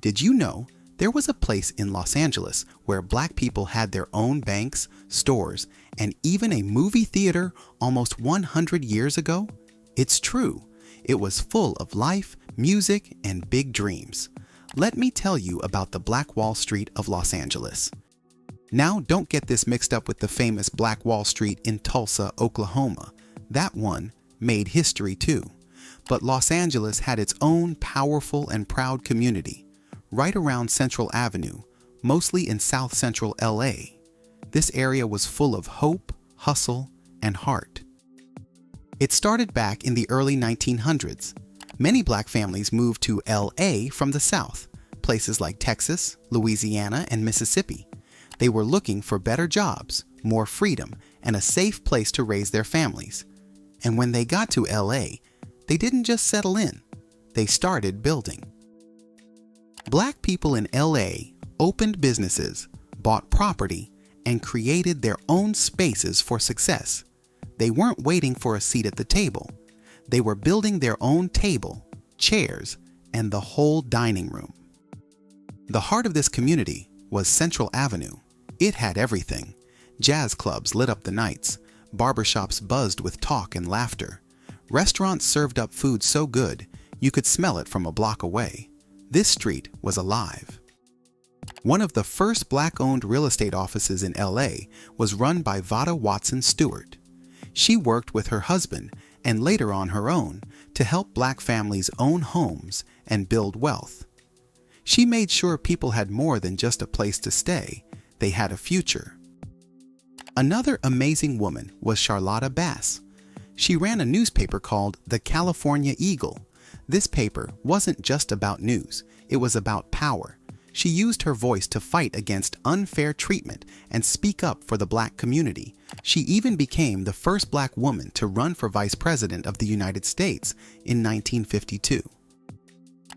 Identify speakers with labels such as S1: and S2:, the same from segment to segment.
S1: Did you know there was a place in Los Angeles where black people had their own banks, stores, and even a movie theater almost 100 years ago? It's true. It was full of life, music, and big dreams. Let me tell you about the Black Wall Street of Los Angeles. Now, don't get this mixed up with the famous Black Wall Street in Tulsa, Oklahoma. That one made history too. But Los Angeles had its own powerful and proud community, right around Central Avenue, mostly in South Central LA. This area was full of hope, hustle, and heart. It started back in the early 1900s. Many black families moved to LA from the South, places like Texas, Louisiana, and Mississippi. They were looking for better jobs, more freedom, and a safe place to raise their families. And when they got to LA, they didn't just settle in, they started building. Black people in LA opened businesses, bought property, and created their own spaces for success. They weren't waiting for a seat at the table. They were building their own table, chairs, and the whole dining room. The heart of this community was Central Avenue. It had everything. Jazz clubs lit up the nights. Barbershops buzzed with talk and laughter. Restaurants served up food so good you could smell it from a block away. This street was alive. One of the first black-owned real estate offices in LA was run by Vada Watson Stewart. She worked with her husband and later on her own to help black families own homes and build wealth. She made sure people had more than just a place to stay. They had a future. Another amazing woman was Charlotta Bass. She ran a newspaper called the California Eagle. This paper wasn't just about news, it was about power. She used her voice to fight against unfair treatment and speak up for the black community. She even became the first black woman to run for vice president of the United States in 1952.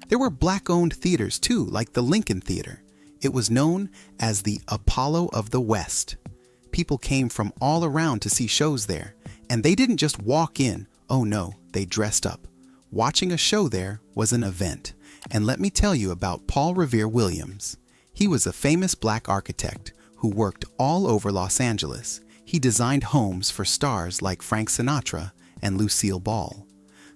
S1: There were black-owned theaters too, like the Lincoln Theater. It was known as the Apollo of the West. People came from all around to see shows there, and they didn't just walk in. Oh no, they dressed up. Watching a show there was an event. And let me tell you about Paul Revere Williams. He was a famous black architect who worked all over Los Angeles. He designed homes for stars like Frank Sinatra and Lucille Ball.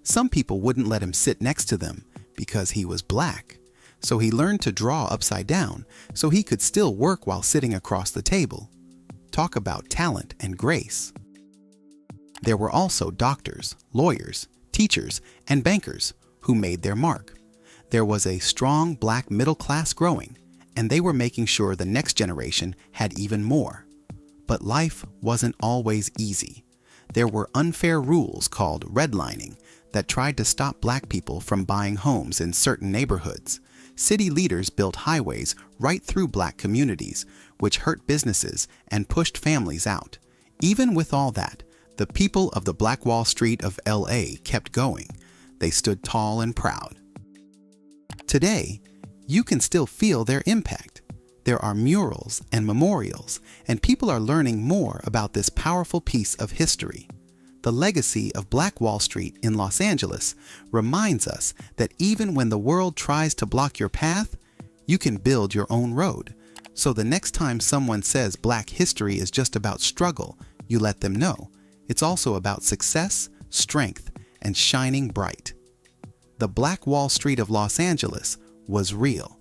S1: Some people wouldn't let him sit next to them because he was black. So he learned to draw upside down so he could still work while sitting across the table. Talk about talent and grace. There were also doctors, lawyers, teachers, and bankers who made their mark. There was a strong black middle class growing, and they were making sure the next generation had even more. But life wasn't always easy. There were unfair rules called redlining that tried to stop black people from buying homes in certain neighborhoods. City leaders built highways right through black communities, which hurt businesses and pushed families out. Even with all that, the people of the Black Wall Street of LA kept going. They stood tall and proud. Today, you can still feel their impact. There are murals and memorials, and people are learning more about this powerful piece of history. The legacy of Black Wall Street in Los Angeles reminds us that even when the world tries to block your path, you can build your own road. So the next time someone says black history is just about struggle, you let them know it's also about success, strength, and shining bright. The Black Wall Street of Los Angeles was real.